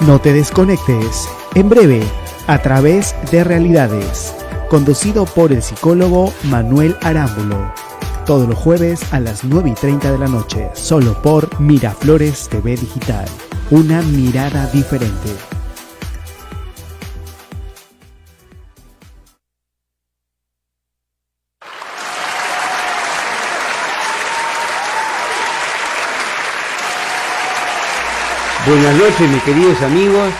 No te desconectes. En breve, a través de Realidades, conducido por el psicólogo Manuel Arámbulo. Todos los jueves a las 9:30 de la noche, solo por Miraflores TV Digital. Una mirada diferente. Buenas noches, mis queridos amigos.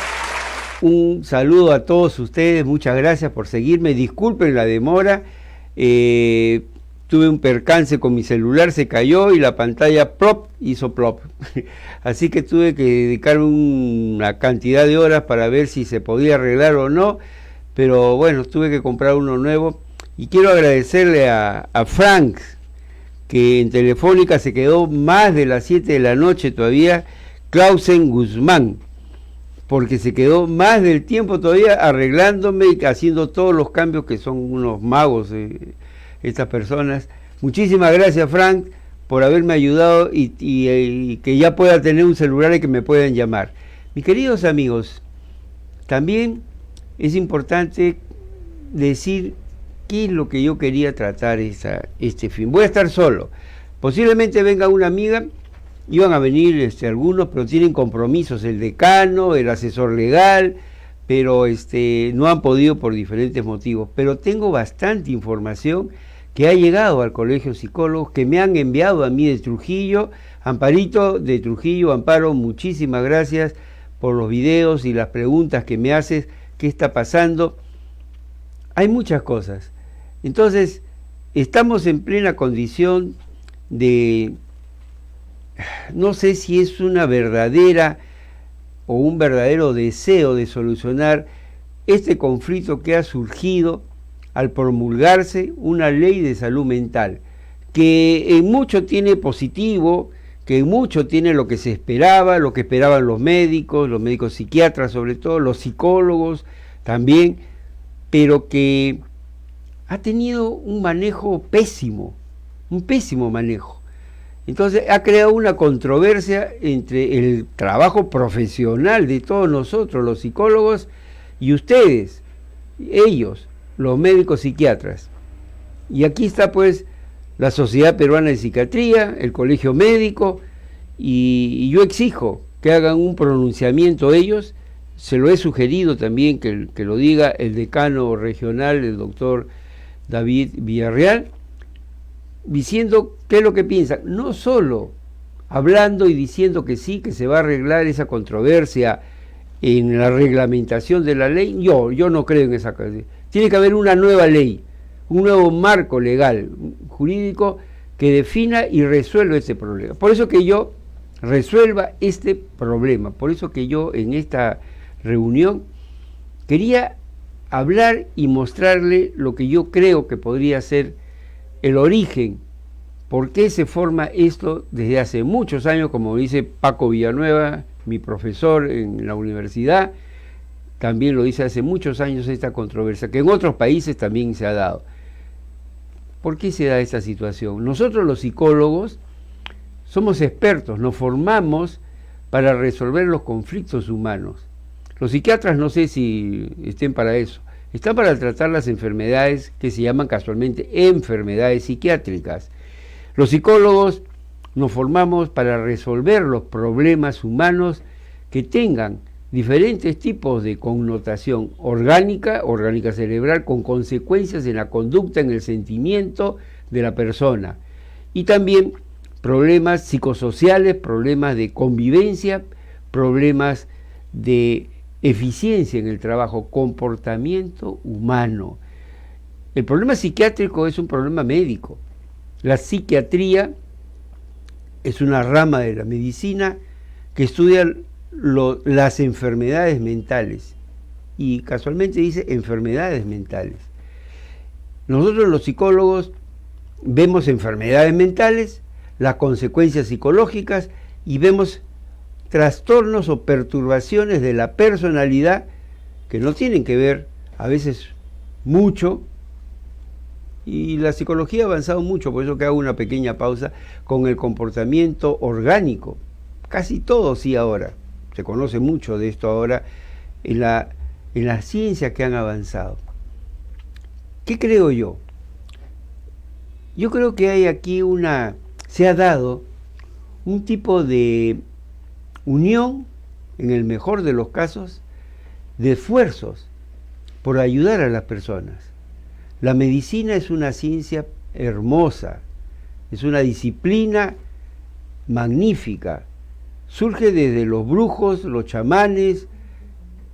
Un saludo a todos ustedes. Muchas gracias por seguirme. Disculpen la demora. Tuve un percance con mi celular, se cayó y la pantalla plop, hizo plop. Así que tuve que dedicar una cantidad de horas para ver si se podía arreglar o no. Pero bueno, tuve que comprar uno nuevo. Y quiero agradecerle a Frank, que en Telefónica se quedó más de las 7 de la noche todavía. Clausen Guzmán, porque se quedó más del tiempo todavía arreglándome y haciendo todos los cambios, que son unos magos estas personas. Muchísimas gracias, Frank, por haberme ayudado y que ya pueda tener un celular y que me puedan llamar. Mis queridos amigos, también es importante decir qué es lo que yo quería tratar este fin. Voy a estar solo, posiblemente venga una amiga. Iban a venir algunos, pero tienen compromisos, el decano, el asesor legal, pero no han podido por diferentes motivos. Pero tengo bastante información que ha llegado al Colegio de Psicólogos, que me han enviado a mí de Trujillo. Amparito de Trujillo, Amparo, muchísimas gracias por los videos y las preguntas que me haces. ¿Qué está pasando? Hay muchas cosas. Entonces, estamos en plena condición de... No sé si es una verdadera o un verdadero deseo de solucionar este conflicto que ha surgido al promulgarse una ley de salud mental, que en mucho tiene positivo, que en mucho tiene lo que se esperaba, lo que esperaban los médicos psiquiatras sobre todo, los psicólogos también, pero que ha tenido un manejo pésimo, un pésimo manejo. Entonces ha creado una controversia entre el trabajo profesional de todos nosotros, los psicólogos, y ustedes, ellos, los médicos psiquiatras. Y aquí está pues la Sociedad Peruana de Psiquiatría, el Colegio Médico, y yo exijo que hagan un pronunciamiento ellos. Se lo he sugerido también que lo diga el decano regional, el doctor David Villarreal, diciendo qué es lo que piensan, no solo hablando y diciendo que sí, que se va a arreglar esa controversia en la reglamentación de la ley. Yo no creo en esa cosa. Tiene que haber una nueva ley, un nuevo marco legal, jurídico, que defina y resuelva este problema. Por eso que yo resuelva este problema, por eso que yo en esta reunión quería hablar y mostrarle lo que yo creo que podría ser el origen, por qué se forma esto desde hace muchos años, como dice Paco Villanueva, mi profesor en la universidad, también lo dice hace muchos años esta controversia, que en otros países también se ha dado. ¿Por qué se da esta situación? Nosotros los psicólogos somos expertos, nos formamos para resolver los conflictos humanos. Los psiquiatras no sé si estén para eso. Están para tratar las enfermedades que se llaman casualmente enfermedades psiquiátricas. Los psicólogos nos formamos para resolver los problemas humanos que tengan diferentes tipos de connotación orgánica cerebral, con consecuencias en la conducta, en el sentimiento de la persona. Y también problemas psicosociales, problemas de convivencia, problemas de eficiencia en el trabajo, comportamiento humano. El problema psiquiátrico es un problema médico. La psiquiatría es una rama de la medicina que estudia las enfermedades mentales, y casualmente dice enfermedades mentales. Nosotros los psicólogos vemos enfermedades mentales, las consecuencias psicológicas, y vemos trastornos o perturbaciones de la personalidad que no tienen que ver a veces mucho, y la psicología ha avanzado mucho, por eso que hago una pequeña pausa, con el comportamiento orgánico. Casi todo sí ahora. se conoce mucho de esto ahora, en la ciencia que han avanzado. ¿Qué creo yo? Yo creo que hay aquí se ha dado un tipo de unión, en el mejor de los casos, de esfuerzos por ayudar a las personas. La medicina es una ciencia hermosa, es una disciplina magnífica. Surge desde los brujos, los chamanes,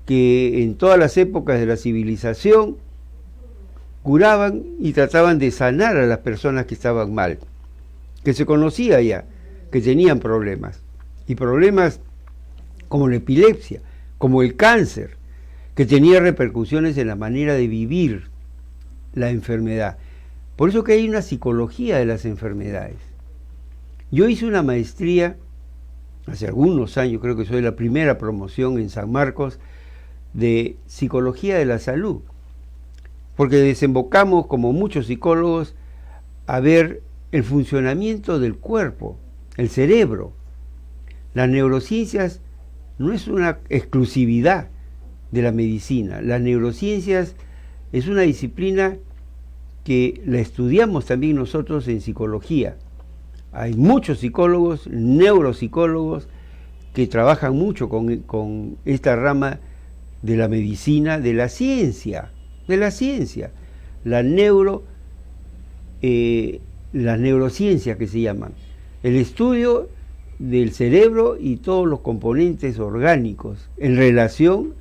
que en todas las épocas de la civilización curaban y trataban de sanar a las personas que estaban mal, que se conocía ya, que tenían problemas, y problemas como la epilepsia, como el cáncer, que tenía repercusiones en la manera de vivir la enfermedad. Por eso que hay una psicología de las enfermedades. Yo hice una maestría hace algunos años, creo que soy la primera promoción en San Marcos, de psicología de la salud, porque desembocamos, como muchos psicólogos, a ver el funcionamiento del cuerpo, el cerebro. Las neurociencias no es una exclusividad de la medicina. Las neurociencias es una disciplina que la estudiamos también nosotros en psicología. Hay muchos psicólogos, neuropsicólogos, que trabajan mucho con esta rama de la medicina, de la ciencia. Las neurociencias que se llaman. El estudio del cerebro y todos los componentes orgánicos en relación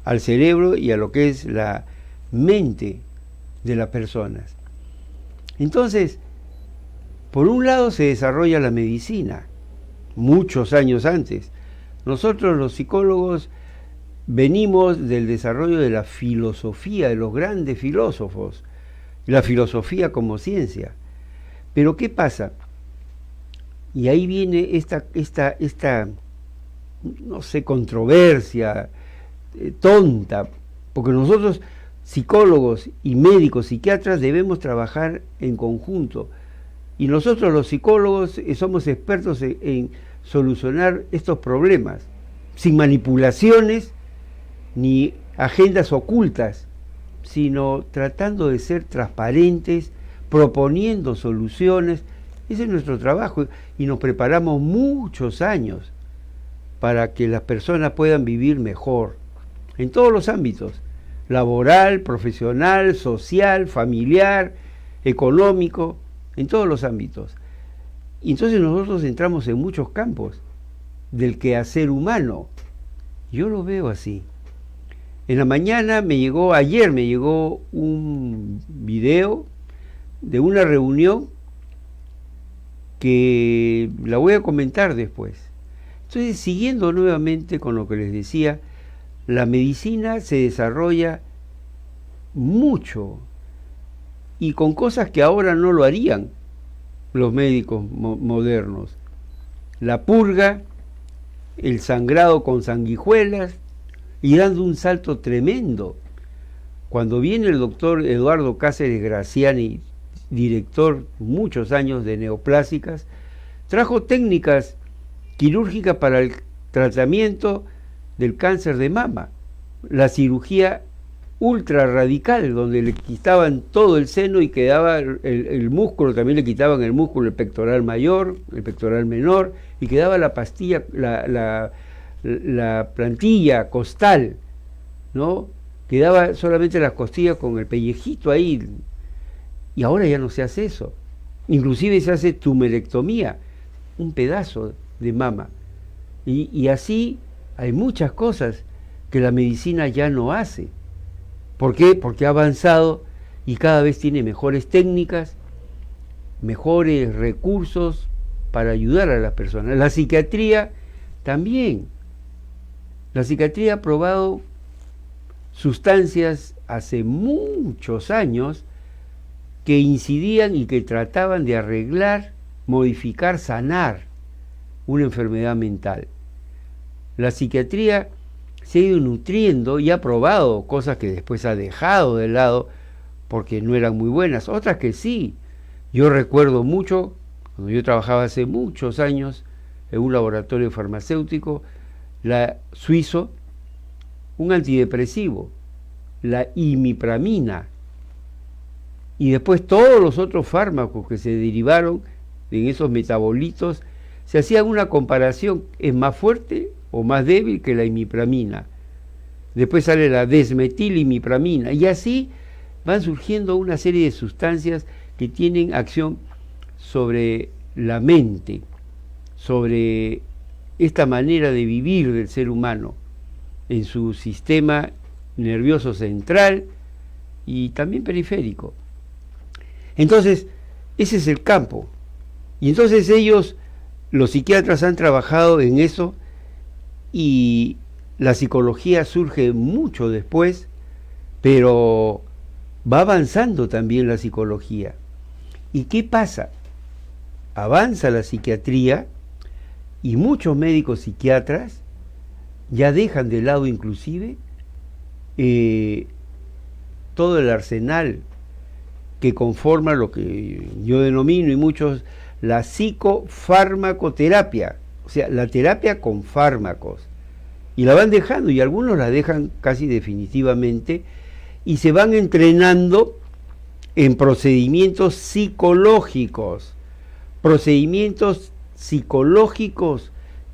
al cerebro y a lo que es la mente de las personas. Entonces, por un lado se desarrolla la medicina, muchos años antes. Nosotros los psicólogos venimos del desarrollo de la filosofía, de los grandes filósofos, la filosofía como ciencia. Pero ¿qué pasa? Y ahí viene esta no sé, controversia tonta, porque nosotros, psicólogos y médicos, psiquiatras, debemos trabajar en conjunto. Y nosotros los psicólogos somos expertos en solucionar estos problemas, sin manipulaciones ni agendas ocultas, sino tratando de ser transparentes, proponiendo soluciones. Ese es nuestro trabajo y nos preparamos muchos años para que las personas puedan vivir mejor, en todos los ámbitos, laboral, profesional, social, familiar, económico, en todos los ámbitos. Y entonces nosotros entramos en muchos campos del quehacer humano. Yo lo veo así. En la mañana ayer me llegó un video de una reunión que la voy a comentar después. Entonces, siguiendo nuevamente con lo que les decía, la medicina se desarrolla mucho y con cosas que ahora no lo harían los médicos modernos. La purga, el sangrado con sanguijuelas, y dando un salto tremendo. Cuando viene el doctor Eduardo Cáceres Graciani, director muchos años de neoplásicas, trajo técnicas quirúrgicas para el tratamiento del cáncer de mama, la cirugía ultra radical, donde le quitaban todo el seno y quedaba el músculo, también le quitaban el músculo, el pectoral mayor, el pectoral menor, y quedaba la pastilla, la plantilla costal, ¿no? Quedaba solamente las costillas con el pellejito ahí, y ahora ya no se hace eso. Inclusive se hace tumerectomía, un pedazo de mama, y así hay muchas cosas que la medicina ya no hace. ¿Por qué? Porque ha avanzado y cada vez tiene mejores técnicas, mejores recursos para ayudar a las personas. La psiquiatría también. La psiquiatría ha probado sustancias hace muchos años que incidían y que trataban de arreglar, modificar, sanar una enfermedad mental. La psiquiatría se ha ido nutriendo y ha probado cosas que después ha dejado de lado porque no eran muy buenas, otras que sí. Yo recuerdo mucho, cuando yo trabajaba hace muchos años en un laboratorio farmacéutico, suizo, un antidepresivo, la imipramina, y después todos los otros fármacos que se derivaron en esos metabolitos, se hacía una comparación, ¿es más fuerte o más débil que la imipramina? Después sale la desmetilimipramina, y así van surgiendo una serie de sustancias que tienen acción sobre la mente, sobre esta manera de vivir del ser humano, en su sistema nervioso central y también periférico. Entonces, ese es el campo. Y entonces ellos, los psiquiatras, han trabajado en eso, y la psicología surge mucho después, pero va avanzando también la psicología. ¿Y qué pasa? Avanza la psiquiatría y muchos médicos psiquiatras ya dejan de lado inclusive todo el arsenal que conforma lo que yo denomino, y muchos, la psicofarmacoterapia, o sea, la terapia con fármacos, y la van dejando, y algunos la dejan casi definitivamente, y se van entrenando en procedimientos psicológicos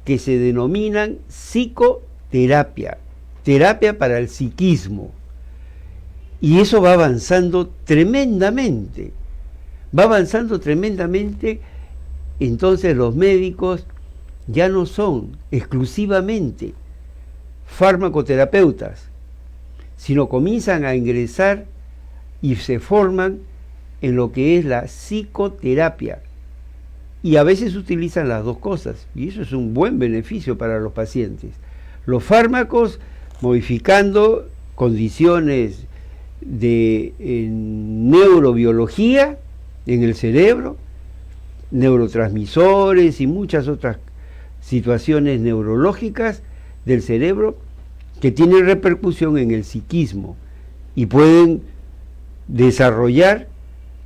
que se denominan psicoterapia, terapia para el psiquismo. Y eso va avanzando tremendamente, entonces los médicos ya no son exclusivamente farmacoterapeutas, sino comienzan a ingresar y se forman en lo que es la psicoterapia. Y a veces utilizan las dos cosas, y eso es un buen beneficio para los pacientes. Los fármacos modificando condiciones de neurobiología en el cerebro, neurotransmisores y muchas otras situaciones neurológicas del cerebro que tienen repercusión en el psiquismo y pueden desarrollar,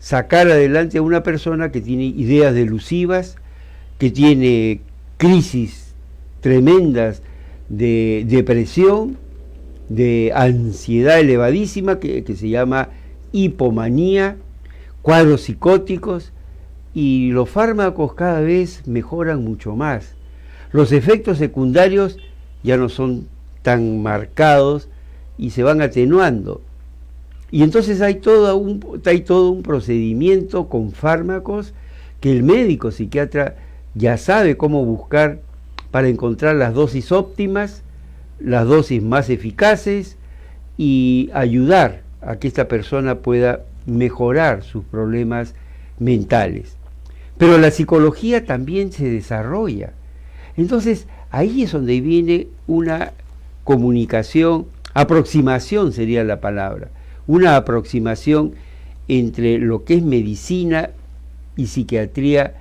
sacar adelante a una persona que tiene ideas delusivas, que tiene crisis tremendas de depresión, de ansiedad elevadísima, que se llama hipomanía, cuadros psicóticos, y los fármacos cada vez mejoran mucho más. Los efectos secundarios ya no son tan marcados y se van atenuando. Y entonces hay todo un procedimiento con fármacos que el médico psiquiatra ya sabe cómo buscar para encontrar las dosis óptimas, las dosis más eficaces, y ayudar a que esta persona pueda mejorar sus problemas mentales. Pero la psicología también se desarrolla. Entonces ahí es donde viene una comunicación, aproximación sería la palabra, una aproximación entre lo que es medicina y psiquiatría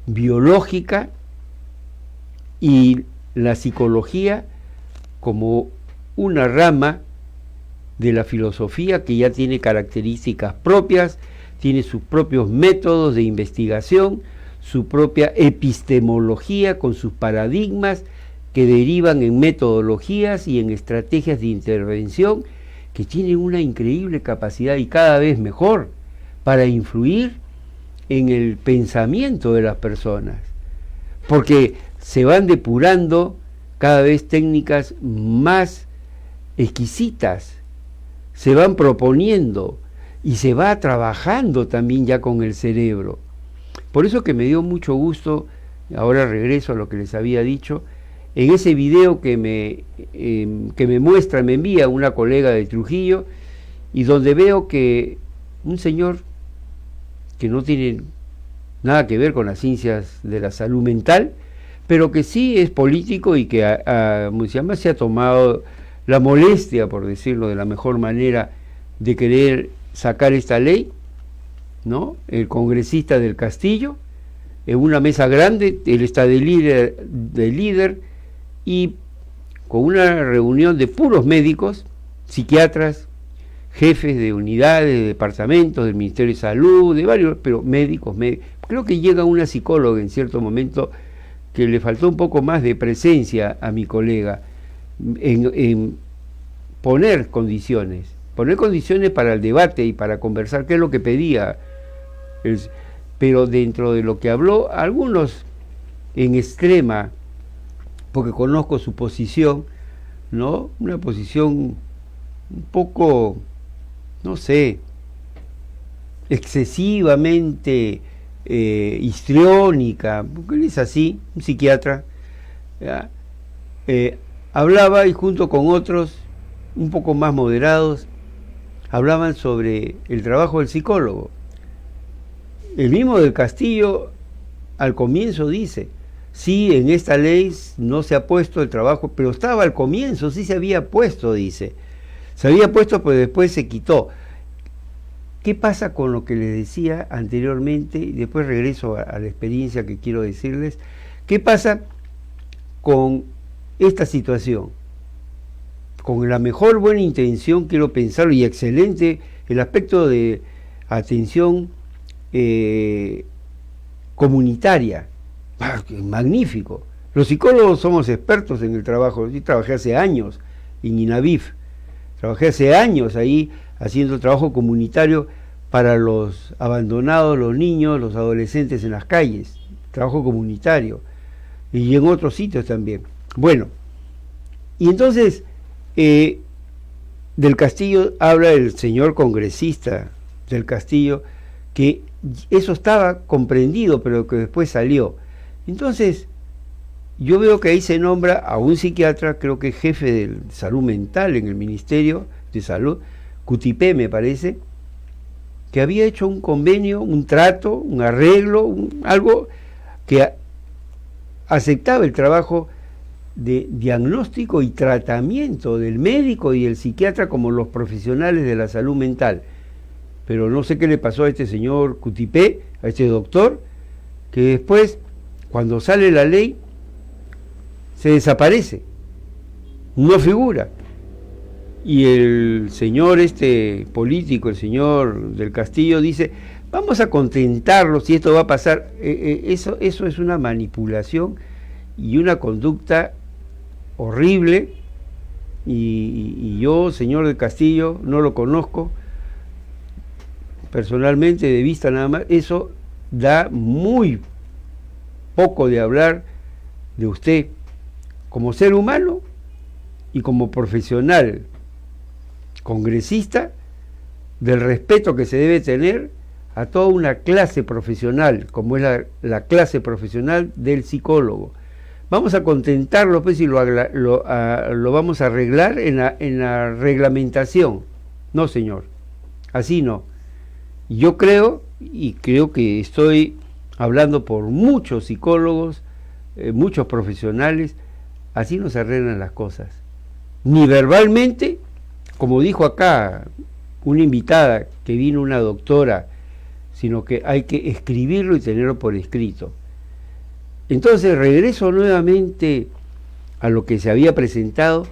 biológica y la psicología como una rama de la filosofía que ya tiene características propias, tiene sus propios métodos de investigación, su propia epistemología con sus paradigmas que derivan en metodologías y en estrategias de intervención que tienen una increíble capacidad y cada vez mejor para influir en el pensamiento de las personas, porque se van depurando cada vez técnicas más exquisitas, se van proponiendo y se va trabajando también ya con el cerebro. Por eso que me dio mucho gusto, ahora regreso a lo que les había dicho, en ese video que me envía una colega de Trujillo, y donde veo que un señor que no tiene nada que ver con las ciencias de la salud mental, pero que sí es político y que se ha tomado la molestia, por decirlo de la mejor manera, de querer sacar esta ley, ¿no? El congresista del Castillo, en una mesa grande, él está de líder, y con una reunión de puros médicos, psiquiatras, jefes de unidades, de departamentos, del Ministerio de Salud, de varios, pero médicos. Creo que llega una psicóloga en cierto momento que le faltó un poco más de presencia a mi colega, en poner condiciones para el debate y para conversar, que es lo que pedía. Pero dentro de lo que habló, algunos en extrema, porque conozco su posición, ¿no? Una posición un poco, no sé, excesivamente histriónica, porque él es así, un psiquiatra, ¿ya? Hablaba, y junto con otros un poco más moderados, hablaban sobre el trabajo del psicólogo. El mismo del Castillo al comienzo dice, sí, en esta ley no se ha puesto el trabajo, pero estaba al comienzo, sí se había puesto, dice. Se había puesto, pero después se quitó. ¿Qué pasa con lo que les decía anteriormente? Y después regreso a la experiencia que quiero decirles. ¿Qué pasa con esta situación? Con la mejor buena intención, quiero pensarlo, y excelente, el aspecto de atención comunitaria, magnífico. Los psicólogos somos expertos en el trabajo. Yo trabajé hace años en INAVIF, trabajé hace años ahí haciendo trabajo comunitario para los abandonados, los niños, los adolescentes en las calles, trabajo comunitario, y en otros sitios también. Bueno, y entonces del Castillo habla el señor congresista del Castillo, que eso estaba comprendido, pero que después salió. Entonces, yo veo que ahí se nombra a un psiquiatra, creo que jefe de salud mental en el Ministerio de Salud, Cutipé me parece, que había hecho un convenio, un trato, un arreglo, algo que aceptaba el trabajo de diagnóstico y tratamiento del médico y del psiquiatra como los profesionales de la salud mental. Pero no sé qué le pasó a este señor Cutipé, a este doctor, que después, cuando sale la ley, se desaparece, no figura. Y el señor político, el señor del Castillo, dice, vamos a contentarlo si esto va a pasar. Eso es una manipulación y una conducta horrible, y yo, señor del Castillo, no lo conozco personalmente, de vista nada más. Eso da muy poco de hablar de usted como ser humano y como profesional, congresista, del respeto que se debe tener a toda una clase profesional, como es la clase profesional del psicólogo. Vamos a contentarlo, pues, y lo vamos a arreglar en la reglamentación. No, señor, así no. Yo creo, y creo que estoy hablando por muchos psicólogos, muchos profesionales, así no se arreglan las cosas. Ni verbalmente, como dijo acá una invitada que vino, una doctora, sino que hay que escribirlo y tenerlo por escrito. Entonces regreso nuevamente a lo que se había presentado.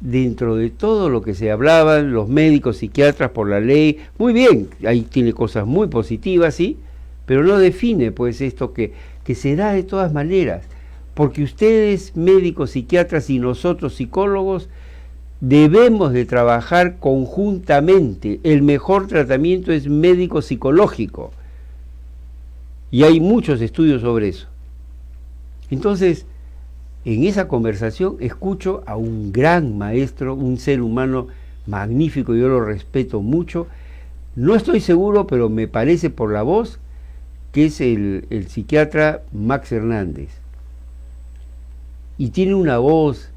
Dentro de todo lo que se hablaban los médicos, psiquiatras, por la ley, muy bien, ahí tiene cosas muy positivas, sí, pero no define pues esto que se da de todas maneras, porque ustedes, médicos, psiquiatras, y nosotros, psicólogos, debemos de trabajar conjuntamente. El mejor tratamiento es médico-psicológico, y hay muchos estudios sobre eso. Entonces, en esa conversación escucho a un gran maestro, un ser humano magnífico, yo lo respeto mucho. No estoy seguro, pero me parece por la voz que es el psiquiatra Max Hernández. Y tiene una voz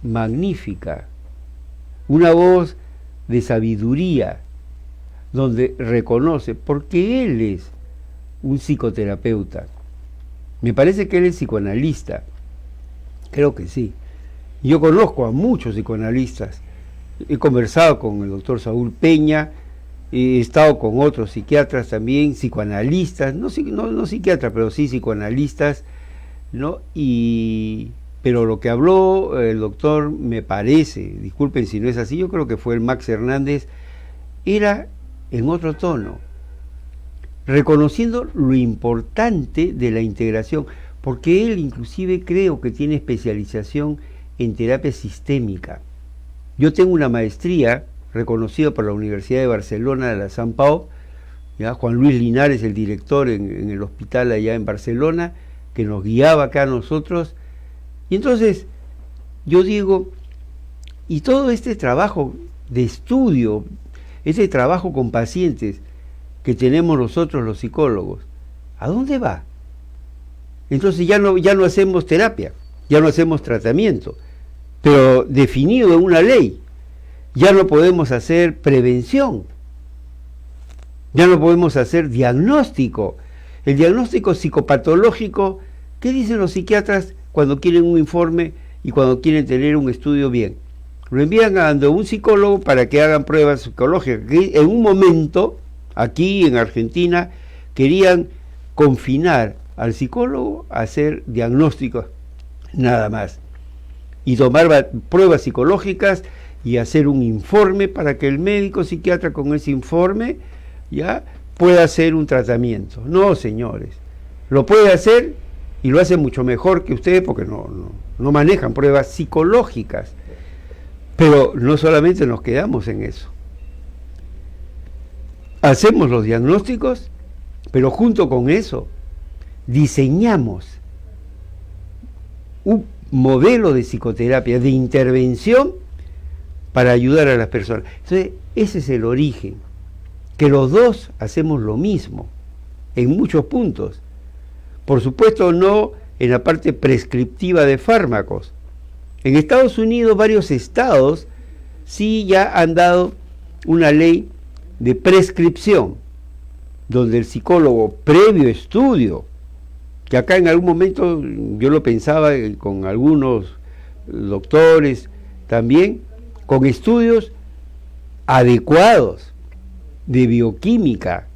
magnífica, una voz de sabiduría, donde reconoce, porque él es un psicoterapeuta. Me parece que él es psicoanalista, creo que sí. Yo conozco a muchos psicoanalistas, he conversado con el doctor Saúl Peña, he estado con otros psiquiatras también, psicoanalistas, no psiquiatras, pero sí psicoanalistas, ¿no? Pero lo que habló el doctor, me parece, disculpen si no es así, yo creo que fue el Max Hernández, era en otro tono, reconociendo lo importante de la integración, porque él inclusive creo que tiene especialización en terapia sistémica. Yo tengo una maestría reconocida por la Universidad de Barcelona de la San Pau, ¿ya? Juan Luis Linares, el director en el hospital allá en Barcelona, que nos guiaba acá a nosotros. Y entonces yo digo, y todo este trabajo de estudio, ese trabajo con pacientes que tenemos nosotros los psicólogos, ¿a dónde va? Entonces ya no hacemos terapia, ya no hacemos tratamiento, pero definido en una ley. Ya no podemos hacer prevención, ya no podemos hacer diagnóstico. El diagnóstico psicopatológico, ¿qué dicen los psiquiatras cuando quieren un informe y cuando quieren tener un estudio bien? Lo envían a un psicólogo para que hagan pruebas psicológicas. En un momento, aquí en Argentina, querían confinar al psicólogo a hacer diagnósticos, nada más, y tomar pruebas psicológicas y hacer un informe para que el médico psiquiatra con ese informe ya pueda hacer un tratamiento. No, señores, lo puede hacer y lo hace mucho mejor que ustedes porque no manejan pruebas psicológicas. Pero no solamente nos quedamos en eso. Hacemos los diagnósticos, pero junto con eso diseñamos un modelo de psicoterapia, de intervención para ayudar a las personas. Entonces, ese es el origen, que los dos hacemos lo mismo, en muchos puntos. Por supuesto, no en la parte prescriptiva de fármacos. En Estados Unidos, varios estados sí ya han dado una ley de prescripción, donde el psicólogo, previo estudio, que acá en algún momento yo lo pensaba con algunos doctores también, con estudios adecuados de bioquímica,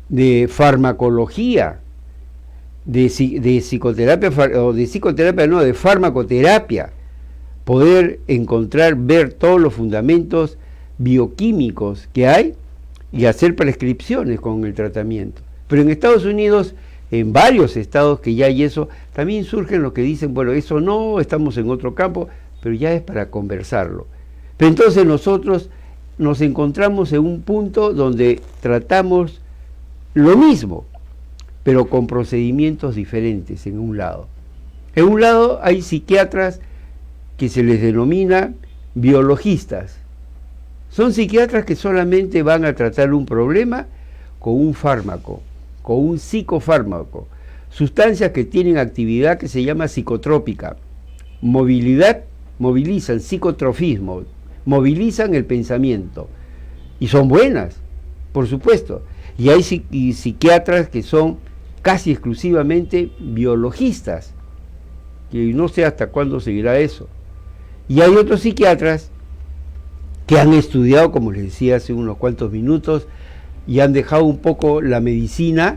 de farmacología, de psicoterapia, o de psicoterapia no, de farmacoterapia, poder encontrar, ver todos los fundamentos bioquímicos que hay y hacer prescripciones con el tratamiento. Pero en Estados Unidos, en varios estados que ya hay eso, también surgen los que dicen, bueno, eso no, estamos en otro campo, pero ya es para conversarlo. Pero entonces nosotros nos encontramos en un punto donde tratamos lo mismo, pero con procedimientos diferentes en un lado. En un lado hay psiquiatras que se les denomina biologistas. Son psiquiatras que solamente van a tratar un problema con un fármaco, con un psicofármaco, sustancias que tienen actividad que se llama psicotrópica, movilizan, psicotrofismo, movilizan el pensamiento, y son buenas, por supuesto. Y hay psiquiatras que son casi exclusivamente biologistas, que no sé hasta cuándo seguirá eso. Y hay otros psiquiatras que han estudiado, como les decía hace unos cuantos minutos, y han dejado un poco la medicina,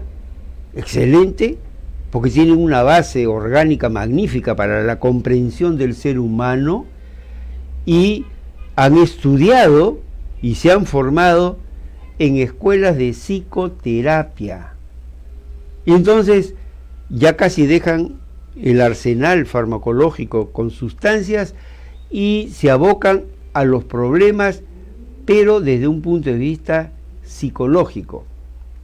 excelente, porque tienen una base orgánica magnífica para la comprensión del ser humano, y han estudiado y se han formado en escuelas de psicoterapia. Y entonces ya casi dejan el arsenal farmacológico con sustancias y se abocan a los problemas, pero desde un punto de vista psicológico,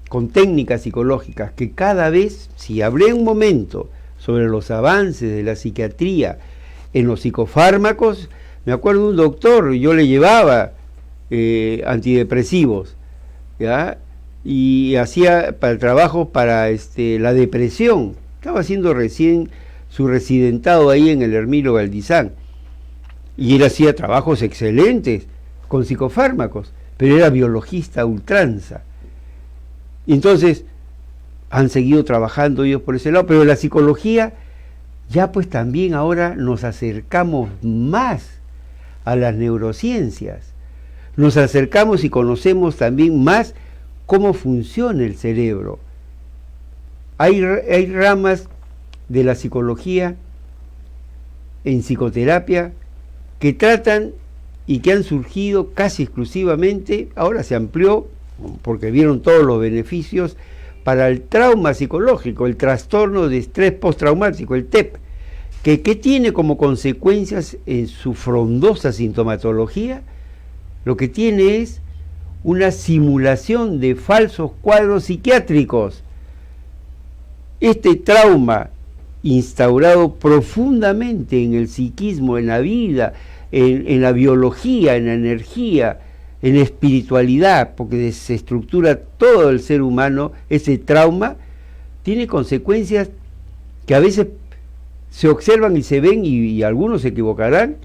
con técnicas psicológicas, que cada vez, si hablé un momento sobre los avances de la psiquiatría en los psicofármacos, me acuerdo de un doctor, yo le llevaba antidepresivos, ¿ya? Y hacía para el trabajo para la depresión. Estaba haciendo recién su residentado ahí en el Hermilo Valdizán, y él hacía trabajos excelentes con psicofármacos, pero era biologista a ultranza. Y entonces han seguido trabajando ellos por ese lado, pero la psicología ya pues también ahora nos acercamos más a las neurociencias, nos acercamos y conocemos también más cómo funciona el cerebro. Hay ramas de la psicología en psicoterapia que tratan y que han surgido casi exclusivamente, ahora se amplió porque vieron todos los beneficios para el trauma psicológico, el trastorno de estrés postraumático, el TEP, ¿Qué tiene como consecuencias en su frondosa sintomatología? Lo que tiene es una simulación de falsos cuadros psiquiátricos. Este trauma instaurado profundamente en el psiquismo, en la vida, en la biología, en la energía, en la espiritualidad, porque desestructura todo el ser humano, ese trauma tiene consecuencias que a veces se observan y se ven, y algunos se equivocarán,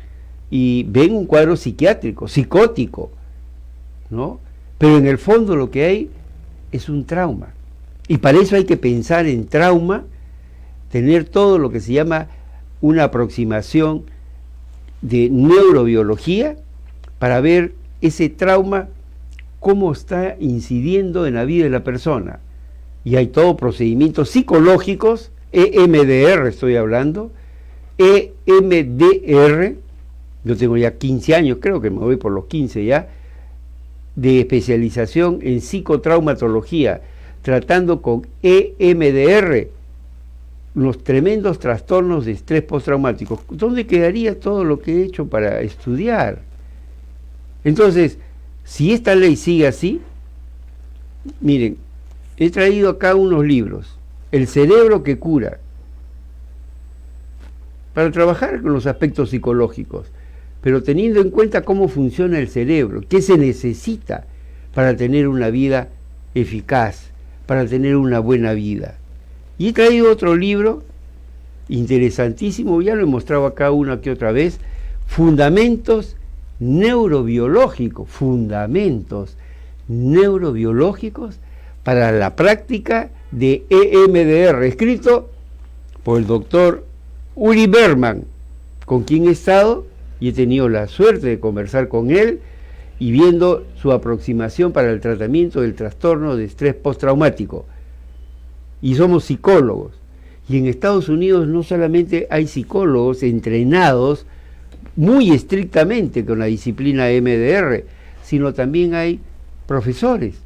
y ven un cuadro psiquiátrico, psicótico, ¿no? Pero en el fondo lo que hay es un trauma. Y para eso hay que pensar en trauma, tener todo lo que se llama una aproximación de neurobiología para ver ese trauma, cómo está incidiendo en la vida de la persona. Y hay todos procedimientos psicológicos, EMDR estoy hablando, EMDR, yo tengo ya 15 años, creo que me voy por los 15 ya, de especialización en psicotraumatología, tratando con EMDR los tremendos trastornos de estrés postraumático. ¿Dónde quedaría todo lo que he hecho para estudiar? Entonces, si esta ley sigue así, miren, he traído acá unos libros, El cerebro que cura, para trabajar con los aspectos psicológicos, pero teniendo en cuenta cómo funciona el cerebro, qué se necesita para tener una vida eficaz, para tener una buena vida. Y he traído otro libro interesantísimo, ya lo he mostrado acá una que otra vez, Fundamentos Neurobiológicos, Fundamentos Neurobiológicos para la práctica de EMDR, escrito por el doctor Uri Berman, con quien he estado y he tenido la suerte de conversar con él y viendo su aproximación para el tratamiento del trastorno de estrés postraumático. Y somos psicólogos. Y en Estados Unidos no solamente hay psicólogos entrenados muy estrictamente con la disciplina EMDR, sino también hay profesores,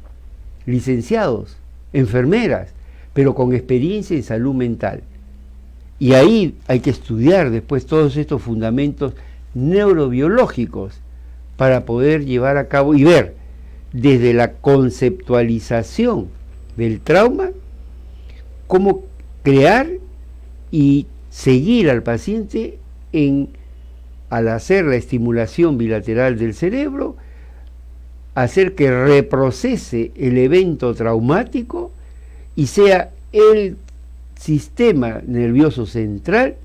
licenciados, enfermeras, pero con experiencia en salud mental. Y ahí hay que estudiar después todos estos fundamentos neurobiológicos para poder llevar a cabo y ver desde la conceptualización del trauma cómo crear y seguir al paciente al hacer la estimulación bilateral del cerebro, hacer que reprocese el evento traumático y sea el sistema nervioso central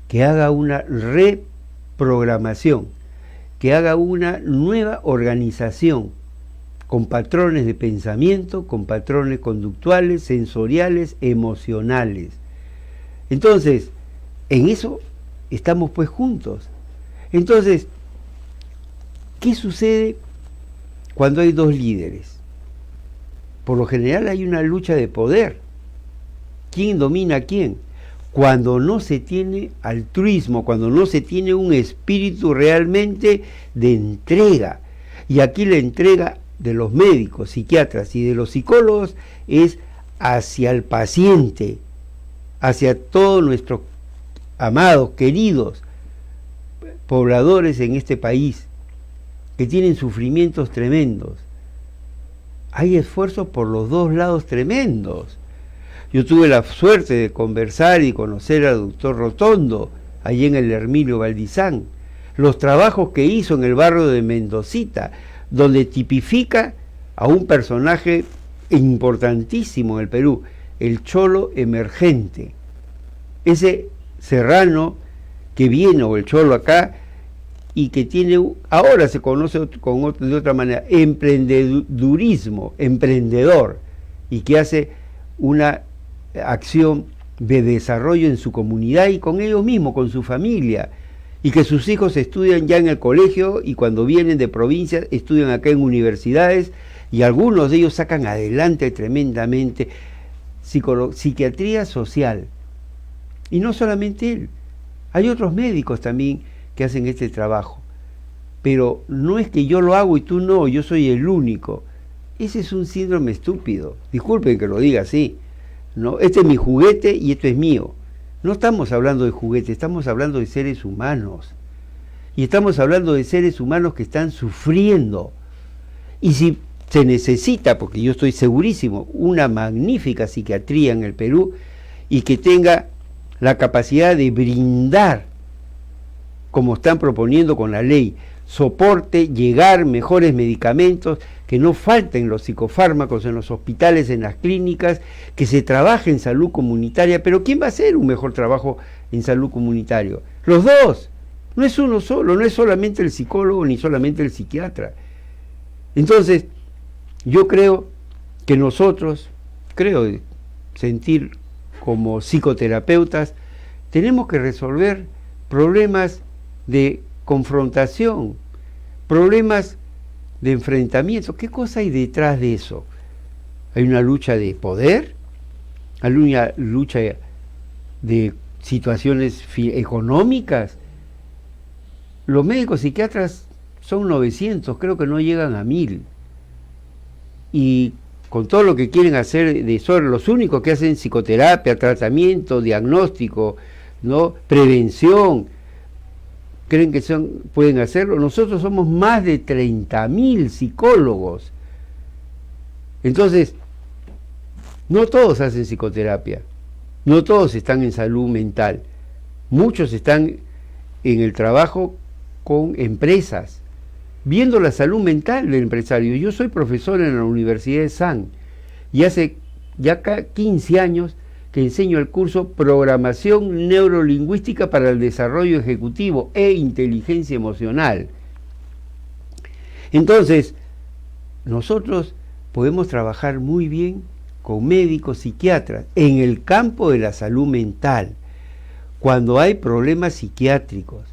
que haga una reprogramación, que haga una nueva organización con patrones de pensamiento, con patrones conductuales, sensoriales, emocionales. Entonces, en eso estamos pues juntos. Entonces, ¿qué sucede cuando hay dos líderes? Por lo general hay una lucha de poder. ¿Quién domina a quién? Cuando no se tiene altruismo, cuando no se tiene un espíritu realmente de entrega. Y aquí la entrega de los médicos, psiquiatras y de los psicólogos es hacia el paciente, hacia todos nuestros amados, queridos pobladores en este país que tienen sufrimientos tremendos. Hay esfuerzos por los dos lados tremendos. Yo tuve la suerte de conversar y conocer al doctor Rotondo, allí en el Hermilio Valdizán, los trabajos que hizo en el barrio de Mendocita, donde tipifica a un personaje importantísimo en el Perú, el cholo emergente, ese serrano que viene, o el cholo acá, y que tiene, ahora se conoce de otra manera, emprendedurismo, emprendedor, y que hace una acción de desarrollo en su comunidad y con ellos mismos, con su familia, y que sus hijos estudian ya en el colegio y cuando vienen de provincias estudian acá en universidades y algunos de ellos sacan adelante tremendamente psiquiatría social. Y no solamente él, hay otros médicos también que hacen este trabajo, pero no es que yo lo hago y tú no, yo soy el único. Ese es un síndrome estúpido, disculpen que lo diga así, ¿no? Este es mi juguete y esto es mío. No estamos hablando de juguetes, estamos hablando de seres humanos. Y estamos hablando de seres humanos que están sufriendo. Y si se necesita, porque yo estoy segurísimo, una magnífica psiquiatría en el Perú y que tenga la capacidad de brindar, como están proponiendo con la ley, soporte, llegar mejores medicamentos, que no falten los psicofármacos en los hospitales, en las clínicas, que se trabaje en salud comunitaria. Pero ¿quién va a hacer un mejor trabajo en salud comunitario? Los dos. No es uno solo, no es solamente el psicólogo ni solamente el psiquiatra. Entonces, yo creo que nosotros, creo sentir como psicoterapeutas, tenemos que resolver problemas de confrontación, problemas de enfrentamiento. ¿Qué cosa hay detrás de eso? ¿Hay una lucha de poder? ¿Hay una lucha de situaciones económicas? Los médicos psiquiatras son 900, creo que no llegan a 1000. Y con todo lo que quieren hacer de sobre los únicos que hacen psicoterapia, tratamiento, diagnóstico, ¿no? Prevención, creen que pueden hacerlo. Nosotros somos más de 30.000 psicólogos. Entonces, no todos hacen psicoterapia, no todos están en salud mental, muchos están en el trabajo con empresas, viendo la salud mental del empresario. Yo soy profesor en la Universidad de San y hace ya 15 años que enseño el curso Programación Neurolingüística para el Desarrollo Ejecutivo e Inteligencia Emocional. Entonces, nosotros podemos trabajar muy bien con médicos psiquiatras en el campo de la salud mental, cuando hay problemas psiquiátricos.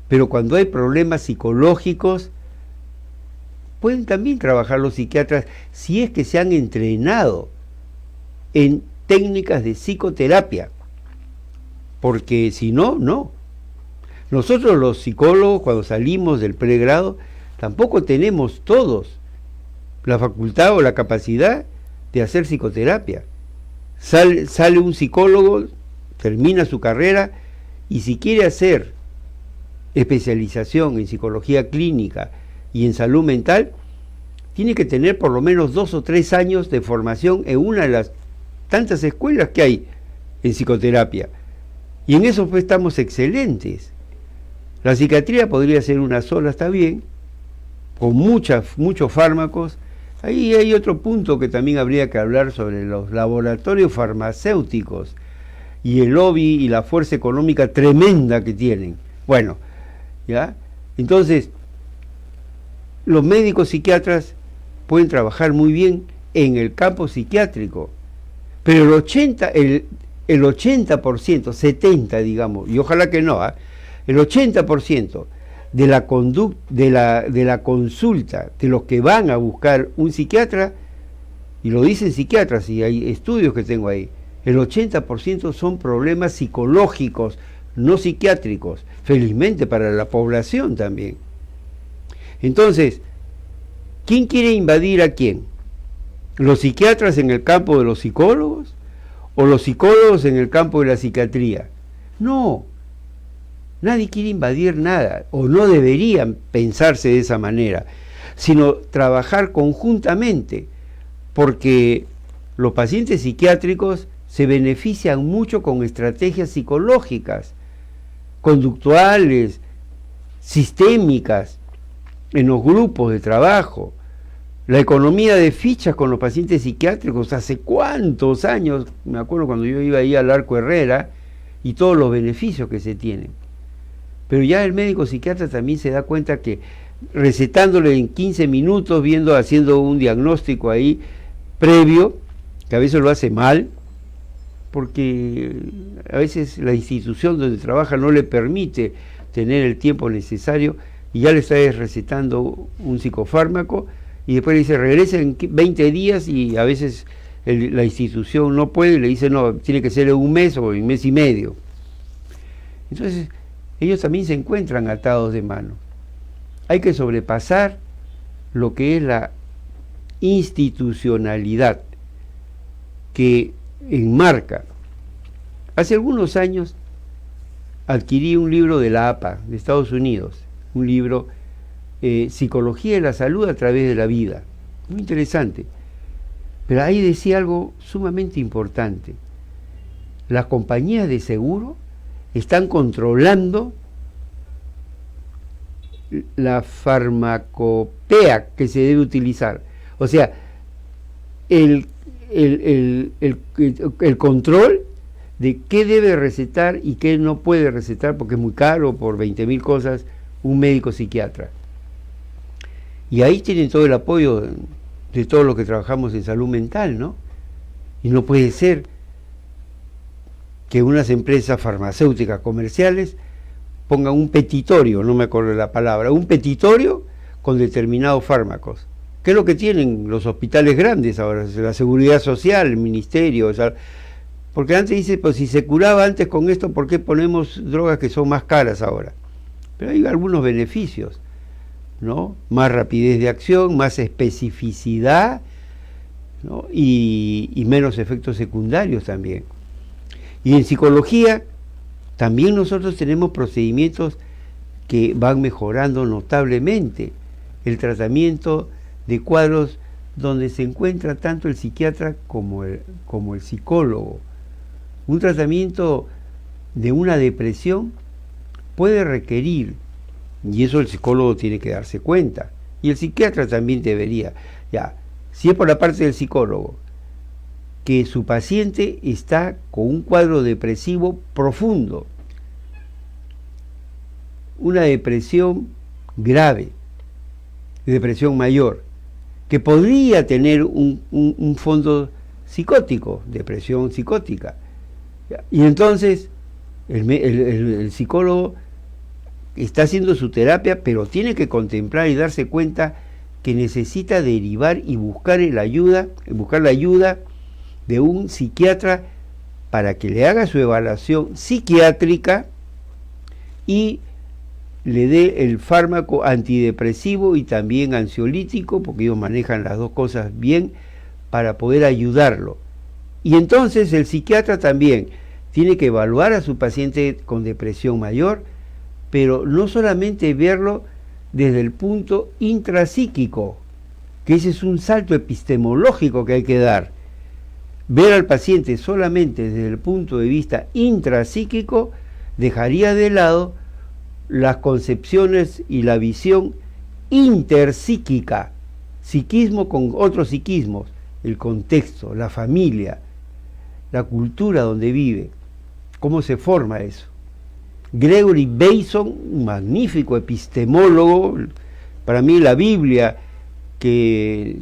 Pero cuando hay problemas psicológicos, pueden también trabajar los psiquiatras si es que se han entrenado en técnicas de psicoterapia. Porque si no, no. Nosotros los psicólogos, cuando salimos del pregrado, tampoco tenemos todos la facultad o la capacidad de hacer psicoterapia. Sale un psicólogo, termina su carrera, y si quiere hacer especialización en psicología clínica y en salud mental, tiene que tener por lo menos 2 o 3 años de formación en una de las tantas escuelas que hay en psicoterapia. Y en eso pues estamos excelentes. La psiquiatría podría ser una sola, está bien, con muchos fármacos. Ahí hay otro punto que también habría que hablar sobre los laboratorios farmacéuticos y el lobby y la fuerza económica tremenda que tienen. Bueno, ¿ya? Entonces, los médicos psiquiatras pueden trabajar muy bien en el campo psiquiátrico, pero el 80%, 70% digamos, y ojalá que no, el 80% de la consulta de los que van a buscar un psiquiatra, y lo dicen psiquiatras, y hay estudios que tengo ahí, el 80% son problemas psicológicos, no psiquiátricos, felizmente para la población también. Entonces, ¿quién quiere invadir a quién? ¿Los psiquiatras en el campo de los psicólogos? ¿O los psicólogos en el campo de la psiquiatría? No, nadie quiere invadir nada, o no deberían pensarse de esa manera, sino trabajar conjuntamente, porque los pacientes psiquiátricos se benefician mucho con estrategias psicológicas, conductuales, sistémicas, en los grupos de trabajo. La economía de fichas con los pacientes psiquiátricos, hace cuántos años, me acuerdo cuando yo iba ahí al Arco Herrera, y todos los beneficios que se tienen. Pero ya el médico psiquiatra también se da cuenta que recetándole en 15 minutos, haciendo un diagnóstico ahí previo, que a veces lo hace mal, porque a veces la institución donde trabaja no le permite tener el tiempo necesario, y ya le está recetando un psicofármaco, y después le dice regrese en 20 días, y a veces la institución no puede, y le dice no, tiene que ser en un mes o en mes y medio. Entonces ellos también se encuentran atados de mano. Hay que sobrepasar lo que es la institucionalidad que enmarca Hace algunos años adquirí un libro de la APA, de Estados Unidos, un libro Psicología de la Salud a través de la vida. Muy interesante. Pero ahí decía algo sumamente importante. Las compañías de seguro están controlando la farmacopea que se debe utilizar. O sea, el control de qué debe recetar y qué no puede recetar, porque es muy caro, por 20.000 cosas, un médico psiquiatra. Y ahí tienen todo el apoyo de todos los que trabajamos en salud mental, ¿no? Y no puede ser que unas empresas farmacéuticas comerciales pongan un petitorio, no me acuerdo la palabra, un petitorio con determinados fármacos. ¿Qué es lo que tienen los hospitales grandes ahora? La Seguridad Social, el Ministerio, o sea, porque antes dice, pues si se curaba antes con esto, ¿por qué ponemos drogas que son más caras ahora? Pero hay algunos beneficios, ¿no? Más rapidez de acción, más especificidad, ¿no? y menos efectos secundarios también. Y en psicología también nosotros tenemos procedimientos que van mejorando notablemente el tratamiento de cuadros donde se encuentra tanto el psiquiatra como el psicólogo. Un tratamiento de una depresión puede requerir, y eso el psicólogo tiene que darse cuenta, y el psiquiatra también debería, ya, si es por la parte del psicólogo, que su paciente está con un cuadro depresivo profundo, una depresión grave, depresión mayor, que podría tener un fondo psicótico, depresión psicótica. Y entonces el psicólogo está haciendo su terapia, pero tiene que contemplar y darse cuenta que necesita derivar y buscar la ayuda de un psiquiatra para que le haga su evaluación psiquiátrica y le dé el fármaco antidepresivo y también ansiolítico, porque ellos manejan las dos cosas bien, para poder ayudarlo. Y entonces el psiquiatra también tiene que evaluar a su paciente con depresión mayor, pero no solamente verlo desde el punto intrapsíquico, que ese es un salto epistemológico que hay que dar. Ver al paciente solamente desde el punto de vista intrapsíquico dejaría de lado las concepciones y la visión interpsíquica, psiquismo con otros psiquismos, el contexto, la familia, la cultura donde vive, cómo se forma eso. Gregory Bateson, un magnífico epistemólogo, para mí la Biblia que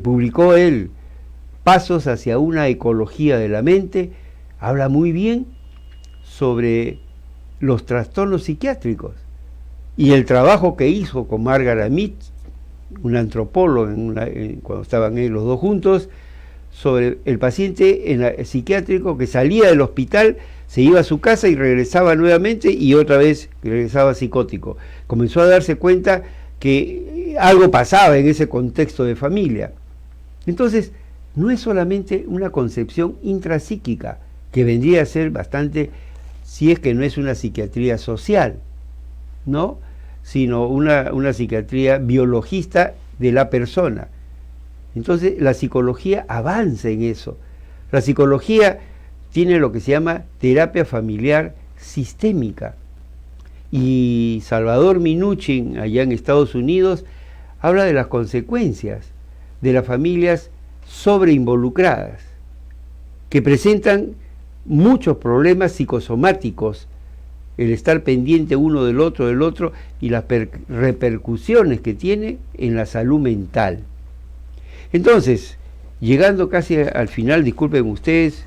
publicó él, Pasos hacia una ecología de la mente, habla muy bien sobre los trastornos psiquiátricos y el trabajo que hizo con Margaret Mead, un antropólogo, cuando estaban ellos los dos juntos, sobre el paciente psiquiátrico que salía del hospital, se iba a su casa y regresaba nuevamente y otra vez regresaba psicótico. Comenzó a darse cuenta que algo pasaba en ese contexto de familia. Entonces, no es solamente una concepción intrapsíquica, que vendría a ser bastante, si es que no es una psiquiatría social, ¿no? Sino una psiquiatría biologista de la persona. Entonces la psicología avanza en eso. La psicología tiene lo que se llama terapia familiar sistémica. Y Salvador Minuchin, allá en Estados Unidos, habla de las consecuencias de las familias sobreinvolucradas, que presentan muchos problemas psicosomáticos, el estar pendiente uno del otro, y las repercusiones que tiene en la salud mental. Entonces, llegando casi al final, disculpen ustedes,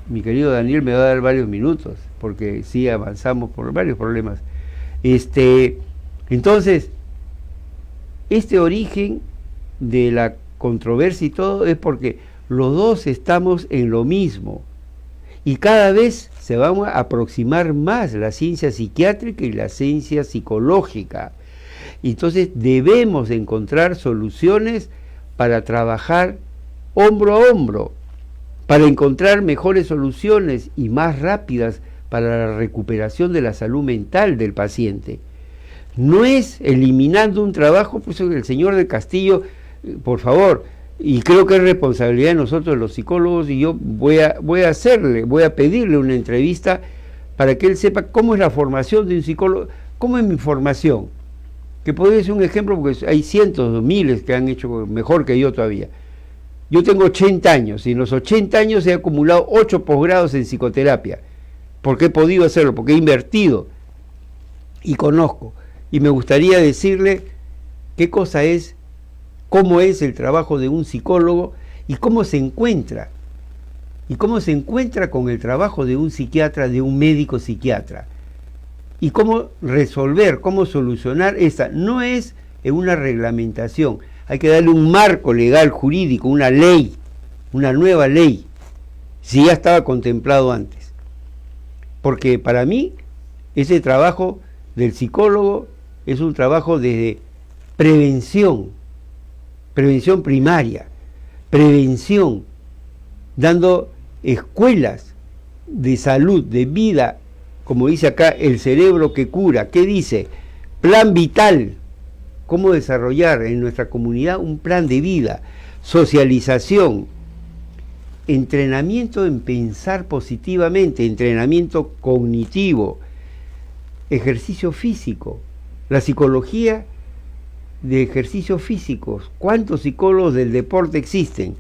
mi querido Daniel me va a dar varios minutos, porque sí avanzamos por varios problemas. Entonces, este origen de la controversia y todo es porque los dos estamos en lo mismo y cada vez se van a aproximar más la ciencia psiquiátrica y la ciencia psicológica. Entonces debemos encontrar soluciones para trabajar hombro a hombro, para encontrar mejores soluciones y más rápidas para la recuperación de la salud mental del paciente. No es eliminando un trabajo, pues el señor del Castillo, por favor, y creo que es responsabilidad de nosotros los psicólogos, y yo voy a pedirle una entrevista para que él sepa cómo es la formación de un psicólogo, cómo es mi formación, que podría ser un ejemplo porque hay cientos de miles que han hecho mejor que yo todavía. Yo tengo 80 años y en los 80 años he acumulado 8 posgrados en psicoterapia, porque he podido hacerlo, porque he invertido y conozco. Y me gustaría decirle qué cosa es, cómo es el trabajo de un psicólogo y cómo se encuentra con el trabajo de un psiquiatra, de un médico psiquiatra, y cómo resolver, cómo solucionar esa. No es una reglamentación, hay que darle un marco legal, jurídico, una ley, una nueva ley, si ya estaba contemplado antes. Porque para mí, ese trabajo del psicólogo es un trabajo de prevención primaria, prevención, dando escuelas de salud, de vida, como dice acá, el cerebro que cura. ¿Qué dice? Plan vital. Cómo desarrollar en nuestra comunidad un plan de vida, socialización, entrenamiento en pensar positivamente, entrenamiento cognitivo, ejercicio físico, la psicología de ejercicios físicos. ¿Cuántos psicólogos del deporte existen?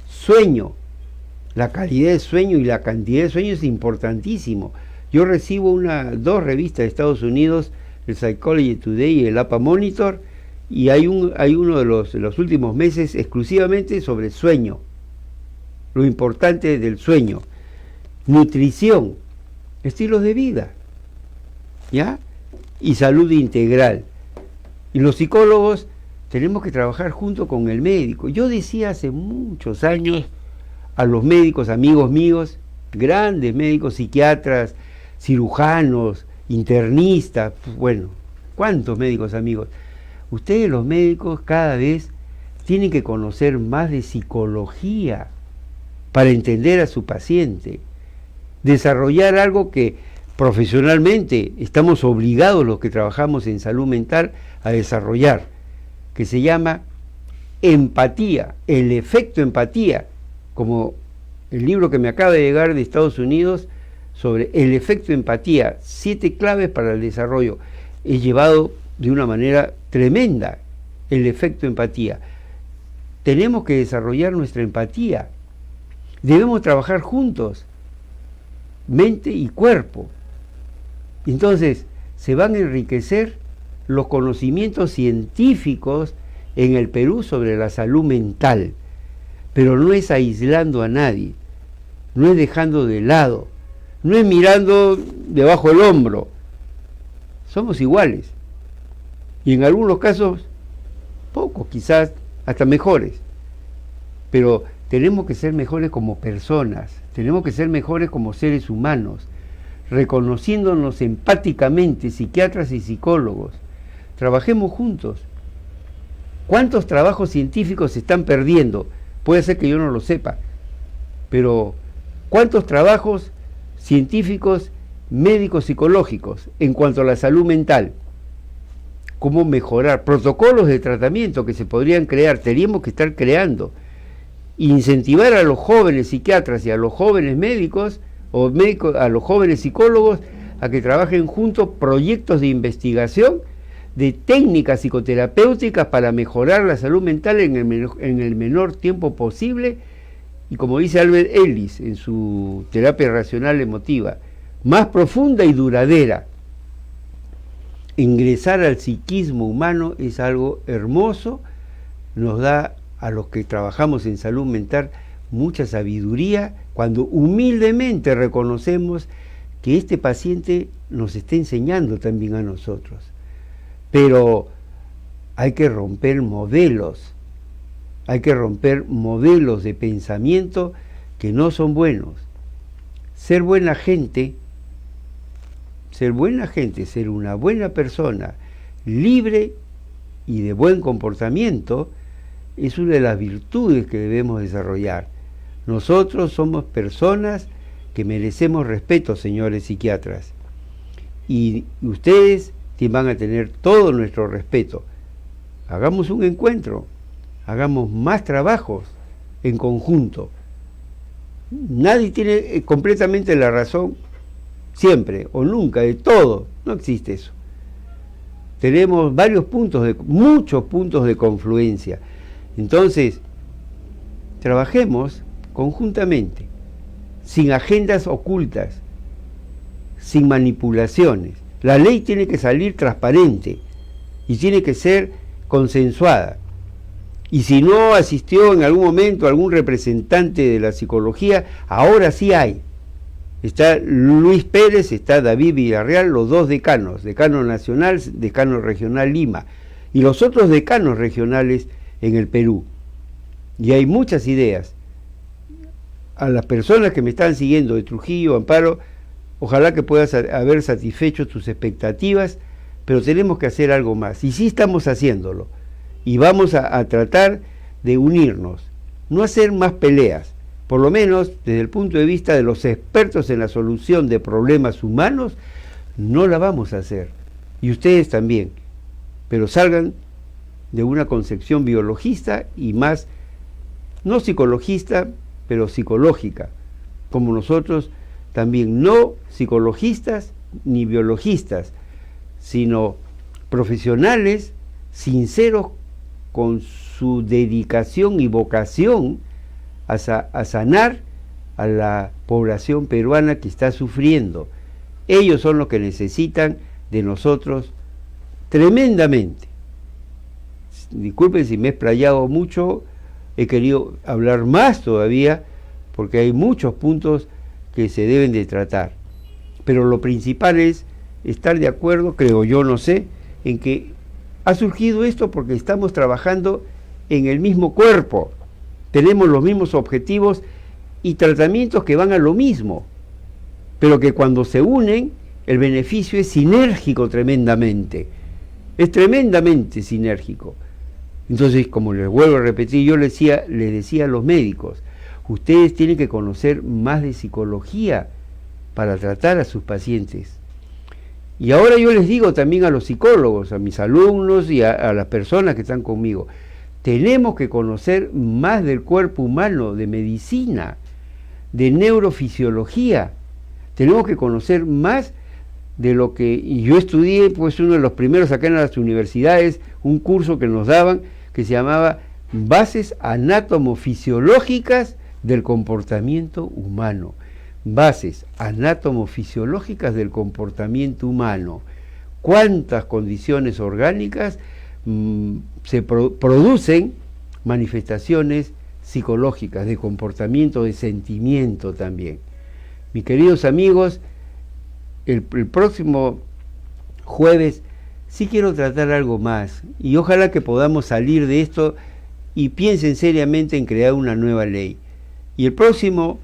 Sueño, la calidad de sueño y la cantidad de sueño es importantísimo. Yo recibo dos revistas de Estados Unidos, el Psychology Today y el APA Monitor, y hay uno de los últimos meses exclusivamente sobre sueño, lo importante del sueño, nutrición, estilos de vida, ¿ya? Y salud integral. Y los psicólogos tenemos que trabajar junto con el médico. Yo decía hace muchos años a los médicos, amigos míos, grandes médicos, psiquiatras, cirujanos, internistas, bueno, ¿cuántos médicos amigos? Ustedes los médicos cada vez tienen que conocer más de psicología para entender a su paciente, desarrollar algo que profesionalmente estamos obligados los que trabajamos en salud mental a desarrollar, que se llama empatía, el efecto empatía, como el libro que me acaba de llegar de Estados Unidos sobre el efecto empatía, 7 claves para el desarrollo. He llevado de una manera tremenda el efecto empatía. Tenemos que desarrollar nuestra empatía. Debemos trabajar juntos, mente y cuerpo. Entonces, se van a enriquecer los conocimientos científicos en el Perú sobre la salud mental, pero no es aislando a nadie, no es dejando de lado, no es mirando debajo del hombro. Somos iguales. Y en algunos casos, pocos, quizás hasta mejores. Pero tenemos que ser mejores como personas, tenemos que ser mejores como seres humanos, reconociéndonos empáticamente, psiquiatras y psicólogos. Trabajemos juntos. ¿Cuántos trabajos científicos se están perdiendo? Puede ser que yo no lo sepa, pero ¿cuántos trabajos científicos, médicos, psicológicos en cuanto a la salud mental? ¿Cómo mejorar? Protocolos de tratamiento que se podrían crear, teníamos que estar creando. Incentivar a los jóvenes psiquiatras y a los jóvenes médicos, a los jóvenes psicólogos, a que trabajen juntos proyectos de investigación de técnicas psicoterapéuticas para mejorar la salud mental en el menor tiempo posible. Y como dice Albert Ellis en su terapia racional emotiva, más profunda y duradera. Ingresar al psiquismo humano es algo hermoso, nos da a los que trabajamos en salud mental mucha sabiduría cuando humildemente reconocemos que este paciente nos está enseñando también a nosotros. Pero hay que romper modelos, de pensamiento que no son buenos. Ser buena gente, ser una buena persona, libre y de buen comportamiento, es una de las virtudes que debemos desarrollar. Nosotros somos personas que merecemos respeto, señores psiquiatras. Y ustedes van a tener todo nuestro respeto. Hagamos un encuentro, hagamos más trabajos en conjunto. Nadie tiene completamente la razón siempre o nunca de todo, no existe eso. Tenemos muchos puntos de confluencia. Entonces, trabajemos conjuntamente, sin agendas ocultas, sin manipulaciones. La ley tiene que salir transparente y tiene que ser consensuada. Y si no asistió en algún momento algún representante de la psicología, ahora sí hay. Está Luis Pérez, está David Villarreal, los dos decanos, decano nacional, decano regional Lima, y los otros decanos regionales en el Perú. Y hay muchas ideas. A las personas que me están siguiendo de Trujillo, Amparo, ojalá que puedas haber satisfecho tus expectativas, pero tenemos que hacer algo más. Y sí estamos haciéndolo. Y vamos a tratar de unirnos, no hacer más peleas, por lo menos desde el punto de vista de los expertos en la solución de problemas humanos, no la vamos a hacer. Y ustedes también, pero salgan de una concepción biologista y más, no psicologista, pero psicológica, como nosotros también, no psicologistas ni biologistas, sino profesionales sinceros con su dedicación y vocación a sanar a la población peruana que está sufriendo. Ellos son los que necesitan de nosotros tremendamente. Disculpen si me he explayado mucho, he querido hablar más todavía, porque hay muchos puntos que se deben de tratar. Pero lo principal es estar de acuerdo, creo yo, no sé, en que ha surgido esto porque estamos trabajando en el mismo cuerpo, tenemos los mismos objetivos y tratamientos que van a lo mismo, pero que cuando se unen, el beneficio es sinérgico tremendamente, es tremendamente sinérgico. Entonces, como les vuelvo a repetir, yo les decía a los médicos, ustedes tienen que conocer más de psicología para tratar a sus pacientes. Y ahora yo les digo también a los psicólogos, a mis alumnos y a las personas que están conmigo, tenemos que conocer más del cuerpo humano, de medicina, de neurofisiología. Tenemos que conocer más de lo que yo estudié, pues uno de los primeros acá en las universidades, un curso que nos daban que se llamaba Bases Anatomofisiológicas del Comportamiento Humano. Bases anatomofisiológicas del comportamiento humano. ¿Cuántas condiciones orgánicas se producen manifestaciones psicológicas, de comportamiento, de sentimiento también? Mis queridos amigos, el próximo jueves sí quiero tratar algo más y ojalá que podamos salir de esto y piensen seriamente en crear una nueva ley. Y el próximo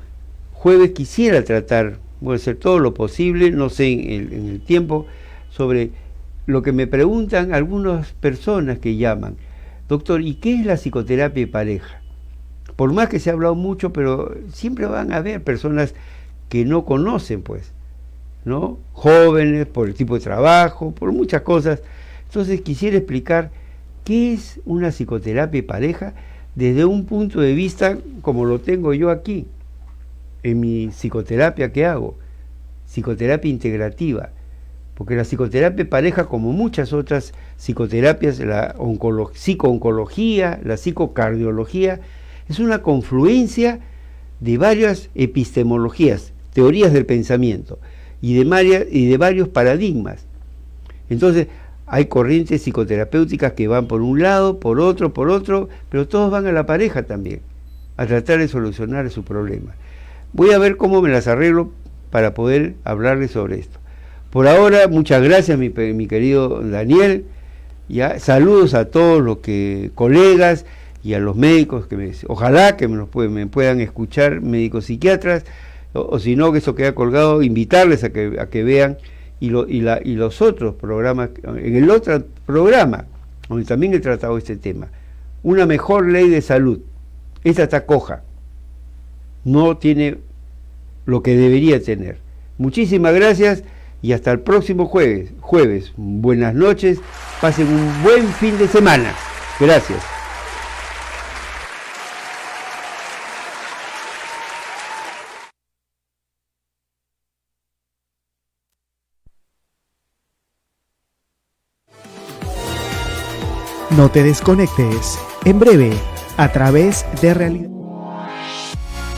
jueves quisiera tratar, voy a hacer todo lo posible, no sé en el tiempo, sobre lo que me preguntan algunas personas que llaman, doctor, ¿y qué es la psicoterapia de pareja? Por más que se ha hablado mucho, pero siempre van a haber personas que no conocen, pues, ¿no? Jóvenes, por el tipo de trabajo, por muchas cosas. Entonces quisiera explicar qué es una psicoterapia de pareja desde un punto de vista como lo tengo yo aquí, en mi psicoterapia que hago, psicoterapia integrativa, porque la psicoterapia de pareja, como muchas otras psicoterapias, la psicooncología, la psicocardiología, es una confluencia de varias epistemologías, teorías del pensamiento, y de varios paradigmas. Entonces, hay corrientes psicoterapéuticas que van por un lado, por otro, pero todos van a la pareja también, a tratar de solucionar su problema. Voy a ver cómo me las arreglo para poder hablarles sobre esto. Por ahora, muchas gracias, mi querido Daniel. Ya, saludos a todos los colegas y a los médicos que ojalá que me puedan escuchar, médicos psiquiatras, o si no, que eso queda colgado, invitarles a que vean y los otros programas, en el otro programa, donde también he tratado este tema, una mejor ley de salud. Esta está coja. no tiene lo que debería tener. Muchísimas gracias y hasta el próximo jueves. Buenas noches, pasen un buen fin de semana. Gracias. No te desconectes. En breve, a través de Realidad.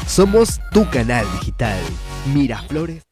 Somos tu canal digital. Miraflores.